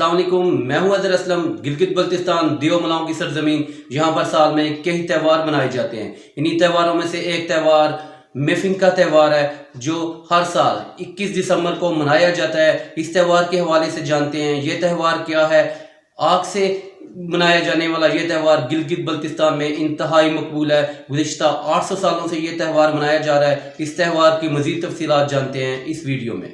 अस्सलाम वालेकुम। मैं हूं अजहर असलम। गिलगित बल्तिस्तान देव मलाओं की सरजमीन, यहाँ पर साल में कई त्यौहार मनाए जाते हैं। इन्हीं त्यौहारों में से एक त्यौहार मेफिंग का त्यौहार है, जो हर साल 21 दिसंबर को मनाया जाता है। इस त्यौहार के हवाले से जानते हैं ये त्यौहार क्या है। आग से मनाया जाने वाला ये त्यौहार गिलगित बल्तिस्तान में इंतहाई मकबूल है। गुज़िश्ता 800 सालों से ये त्यौहार मनाया जा रहा है। इस त्यौहार की मज़ीद तफसीलात जानते हैं इस वीडियो में।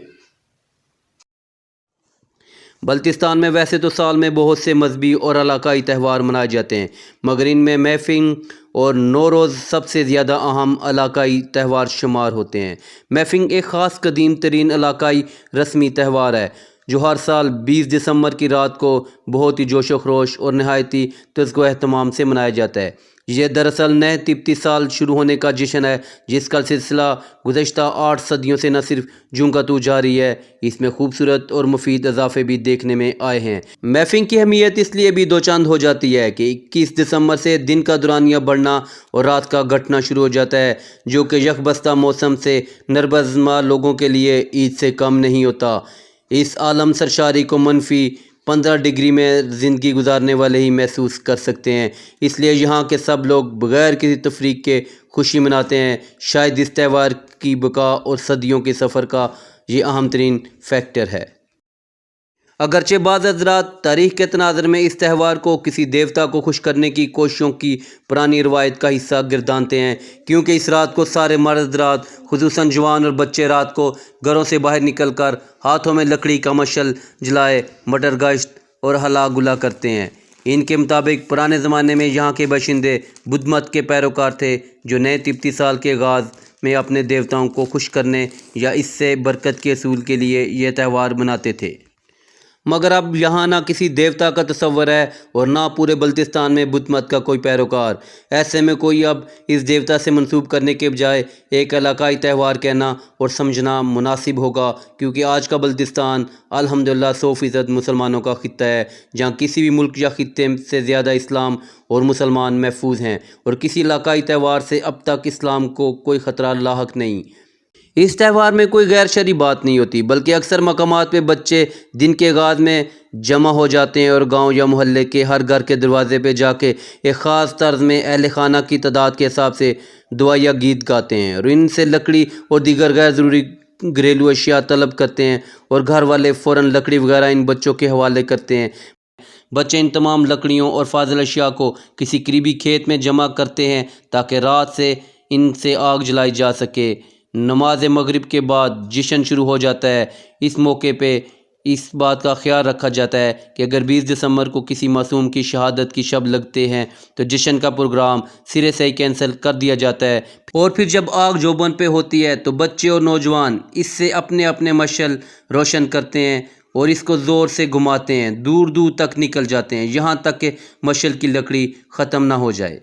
बल्तिस्तान में वैसे तो साल में बहुत से मजहबी और इलाकाई त्यौहार मनाए जाते हैं, मगर इनमें महफिंग और नौरोज़ सबसे ज़्यादा अहम इलाकाई त्यौहार शुमार होते हैं। महफिंग एक ख़ास कदीम तरीन इलाकाई रस्मी त्यौहार है जो हर साल 20 दिसंबर की रात को बहुत ही जोश व खरोश और नहायती तज़्को एहतमाम से मनाया जाता है। ये दरअसल नए तिब्बती साल शुरू होने का जश्न है, जिसका सिलसिला गुज़श्ता 8 सदियों से न सिर्फ जूं का तू जारी है, इसमें खूबसूरत और मुफीद इजाफे भी देखने में आए हैं। महफिंग की अहमियत इसलिए भी दो चांद हो जाती है कि 21 दिसंबर से दिन का दुरानिया बढ़ना और रात का घटना शुरू हो जाता है, जो कि यकबस्ता मौसम से नरबज़मा लोगों के लिए ईद से कम नहीं होता। इस आलम सरशारी को मनफी 15 डिग्री में ज़िंदगी गुजारने वाले ही महसूस कर सकते हैं। इसलिए यहाँ के सब लोग बग़ैर किसी तफरीक के खुशी मनाते हैं। शायद इस त्यौहार की बका और सदियों के सफ़र का ये अहम तरीन फैक्टर है। अगरचे बाज़ हज़रात तारीख़ के तनाज़र में इस त्यौहार को किसी देवता को खुश करने की कोशिशों की पुरानी रवायत का हिस्सा गिरदानते हैं, क्योंकि इस रात को सारे मर्द हज़रात खुसूसन जवान और बच्चे रात को घरों से बाहर निकल कर हाथों में लकड़ी का मशल जलाए मटर गश्त और हला गुला करते हैं। इनके मुताबिक पुराने ज़माने में यहाँ के बाशिंदे बुद्ध मत के पैरोकार थे, जो नए तिब्बती साल के आगाज़ में अपने देवताओं को खुश करने या इससे बरकत के असूल के लिए यह त्यौहार मनाते थे। मगर अब यहाँ ना किसी देवता का तस्वर है और ना पूरे बल्तिस्तान में बुद्ध मत का कोई पैरोकार। ऐसे में कोई अब इस देवता से मंसूब करने के बजाय एक इलाकाई त्यौहार कहना और समझना मुनासिब होगा, क्योंकि आज का बल्तिस्तान अल्हम्दुलिल्लाह 100% मुसलमानों का खित्ता है, जहाँ किसी भी मुल्क या खित्ते से ज़्यादा इस्लाम और मुसलमान महफूज हैं और किसी इलाकाई त्यौहार से अब तक इस्लाम को कोई ख़तरा लाहक नहीं। इस त्यौहार में कोई गैर शरई बात नहीं होती, बल्कि अक्सर मकामात पे बच्चे दिन के आगाज़ में जमा हो जाते हैं और गांव या मोहल्ले के हर घर के दरवाजे पे जाके एक ख़ास तर्ज में अहल खाना की तादाद के हिसाब से दुआ या गीत गाते हैं और इनसे लकड़ी और दीगर गैर ज़रूरी घरेलू अशिया तलब करते हैं और घर वाले फ़ौरन लकड़ी वगैरह इन बच्चों के हवाले करते हैं। बच्चे इन तमाम लकड़ियों और फाजिल अशिया को किसी करीबी खेत में जमा करते हैं ताकि रात से इनसे आग जलाई जा सके। नमाज मगरिब के बाद जश्न शुरू हो जाता है। इस मौके पे इस बात का ख्याल रखा जाता है कि अगर 20 दिसंबर को किसी मासूम की शहादत की शब लगते हैं तो जश्न का प्रोग्राम सिरे से ही कैंसिल कर दिया जाता है। और फिर जब आग जोबन पे होती है तो बच्चे और नौजवान इससे अपने अपने मशल रोशन करते हैं और इसको ज़ोर से घुमाते हैं, दूर दूर तक निकल जाते हैं, यहाँ तक कि मशल की लकड़ी ख़त्म ना हो जाए।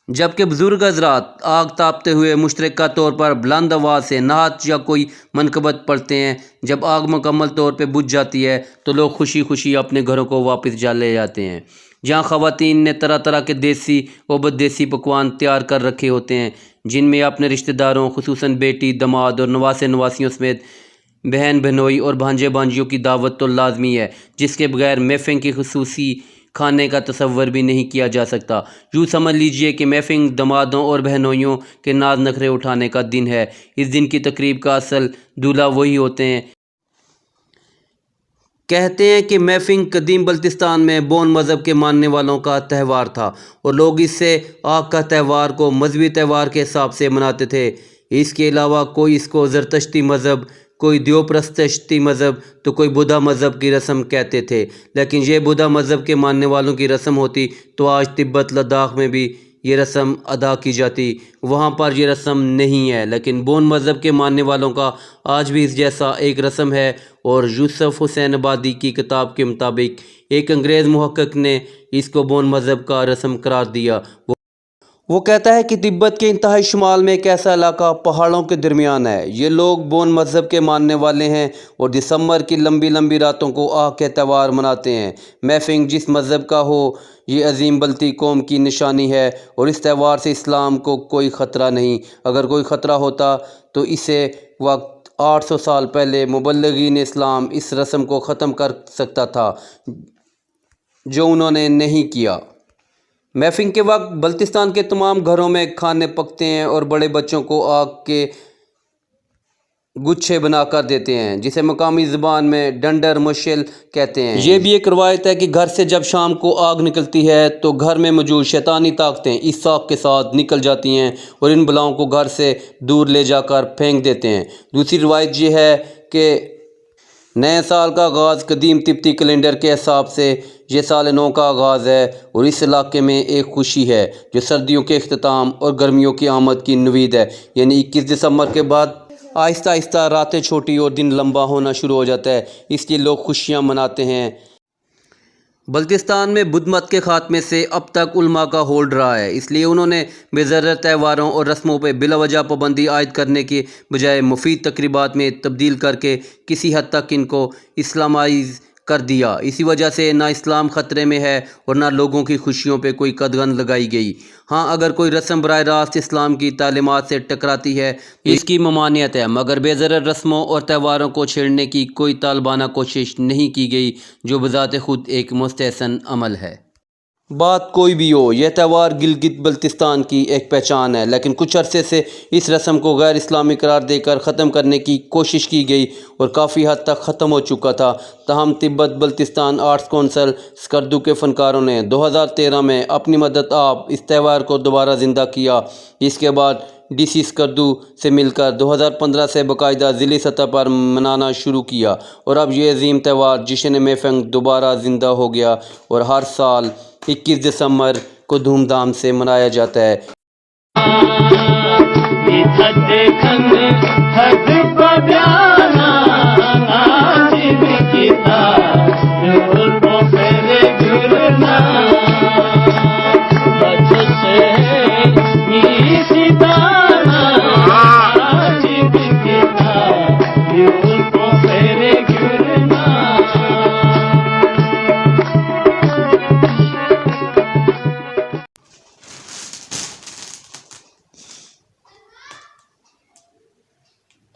जबकि बुज़ुर्ग हज़रात आग तापते हुए मुश्तरका तौर पर बुलंद आवाज़ से नात या कोई मनकबत पढ़ते हैं। जब आग मुकम्मल तौर पे बुझ जाती है तो लोग खुशी खुशी अपने घरों को वापस जा ले जाते हैं, जहाँ ख़वातीन ने तरह तरह के देसी व बददेसी पकवान तैयार कर रखे होते हैं, जिनमें अपने रिश्तेदारों खुसूसन बेटी, दामाद और नवासे नवासियों समेत बहन बहनोई और भांजे भांजियों की दावत तो लाजमी है, जिसके बगैर महफिल की खुसूसी खाने का तसव्वुर भी नहीं किया जा सकता। यूँ समझ लीजिए कि महफिल दमादों और बहनोइयों के नाज नखरे उठाने का दिन है। इस दिन की तकरीब का असल दूल्हा वही होते हैं। कहते हैं कि महफिल कदीम बल्तिस्तान में बोन मज़हब के मानने वालों का त्यौहार था और लोग इससे आग का त्यौहार को मजहबी त्यौहार के हिसाब से मनाते थे। इसके अलावा कोई इसको ज़रतश्ती मज़हब, कोई देवप्रस्तश्ती मज़हब तो कोई बुद्धा मज़हब की रस्म कहते थे, लेकिन ये बुद्धा मज़हब के मानने वालों की रस्म होती तो आज तिब्बत लद्दाख में भी ये रस्म अदा की जाती। वहाँ पर ये रस्म नहीं है, लेकिन बोन मज़हब के मानने वालों का आज भी इस जैसा एक रस्म है। और यूसुफ हुसैन आबादी की किताब के मुताबिक एक अंग्रेज़ मुहक्किक ने इसको बोन मज़हब का रस्म करार दिया। वो कहता है कि तिब्बत के इंतहाई शुमाल में एक ऐसा इलाका पहाड़ों के दरमियान है। ये लोग बोन मज़हब के मानने वाले हैं और दिसंबर की लंबी लंबी रातों को आग के त्यौहार मनाते हैं। महफिल जिस मज़हब का हो, ये अजीम बल्ती कौम की निशानी है और इस त्यौहार से इस्लाम को कोई ख़तरा नहीं। अगर कोई ख़तरा होता तो इसे वक्त 800 سال پہلے مبلغین اسلام اس رسم کو ختم کر سکتا تھا جو انہوں نے نہیں کیا۔ میفنگ کے وقت بلتستان کے تمام گھروں میں کھانے پکتے ہیں اور بڑے بچوں کو آگ کے گچھے بنا کر دیتے ہیں جسے مقامی زبان میں ڈنڈر مشل کہتے ہیں۔ یہ بھی ایک روایت ہے کہ گھر سے جب شام کو آگ نکلتی ہے تو گھر میں موجود شیطانی طاقتیں اس آگ کے ساتھ نکل جاتی ہیں اور ان بلاؤں کو گھر سے دور لے جا کر پھینک دیتے ہیں۔ دوسری روایت یہ ہے کہ نئے سال کا آغاز قدیم تبتی کیلنڈر کے حساب سے یہ سال نو کا آغاز ہے اور اس علاقے میں ایک خوشی ہے جو سردیوں کے اختتام اور گرمیوں کی آمد کی نوید ہے، یعنی 21 دسمبر کے بعد آہستہ آہستہ راتیں چھوٹی اور دن لمبا ہونا شروع ہو جاتا ہے، اس لیے لوگ خوشیاں مناتے ہیں۔ بلتستان میں بدھ مت کے خاتمے سے اب تک علماء کا ہولڈ رہا ہے، اس لیے انہوں نے بے ضرر تہواروں اور رسموں پہ بلا وجہ پابندی عائد کرنے کے بجائے مفید تقریبات میں تبدیل کر کے کسی حد تک ان کو اسلامائز کر دیا۔ اسی وجہ سے نہ اسلام خطرے میں ہے اور نہ لوگوں کی خوشیوں پہ کوئی قدغن لگائی گئی۔ ہاں، اگر کوئی رسم براہ راست اسلام کی تعلیمات سے ٹکراتی ہے اس کی ممانعت ہے، مگر بے ضرر رسموں اور تہواروں کو چھیڑنے کی کوئی طالبانہ کوشش نہیں کی گئی جو بذات خود ایک مستحسن عمل ہے۔ بات کوئی بھی ہو، یہ تہوار گلگت بلتستان کی ایک پہچان ہے، لیکن کچھ عرصے سے اس رسم کو غیر اسلامی قرار دے کر ختم کرنے کی کوشش کی گئی اور کافی حد تک ختم ہو چکا تھا۔ تاہم تبت بلتستان آرٹس کونسل سکردو کے فنکاروں نے 2013 میں اپنی مدد آپ اس تہوار کو دوبارہ زندہ کیا۔ اس کے بعد ڈی سی سکردو سے مل کر 2015 سے باقاعدہ ضلعی سطح پر منانا شروع کیا اور اب یہ عظیم تہوار جشن میفنگ دوبارہ زندہ ہو گیا اور ہر سال 21 دسمبر کو دھوم دھام سے منایا جاتا ہے۔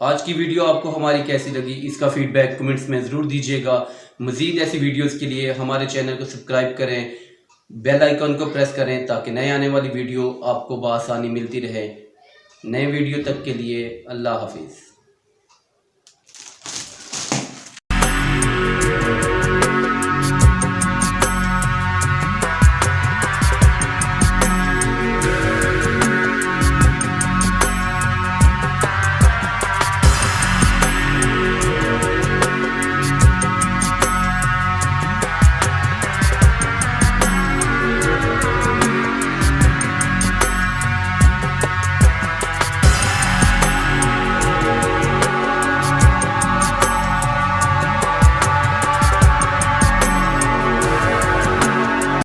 آج کی ویڈیو آپ کو ہماری کیسی لگی اس کا فیڈ بیک کمنٹس میں ضرور دیجیے گا۔ مزید ایسی ویڈیوز کے لیے ہمارے چینل کو سبسکرائب کریں، بیل آئیکن کو پریس کریں تاکہ نئے آنے والی ویڈیو آپ کو بآسانی ملتی رہے۔ نئے ویڈیو تک کے لیے اللہ حافظ۔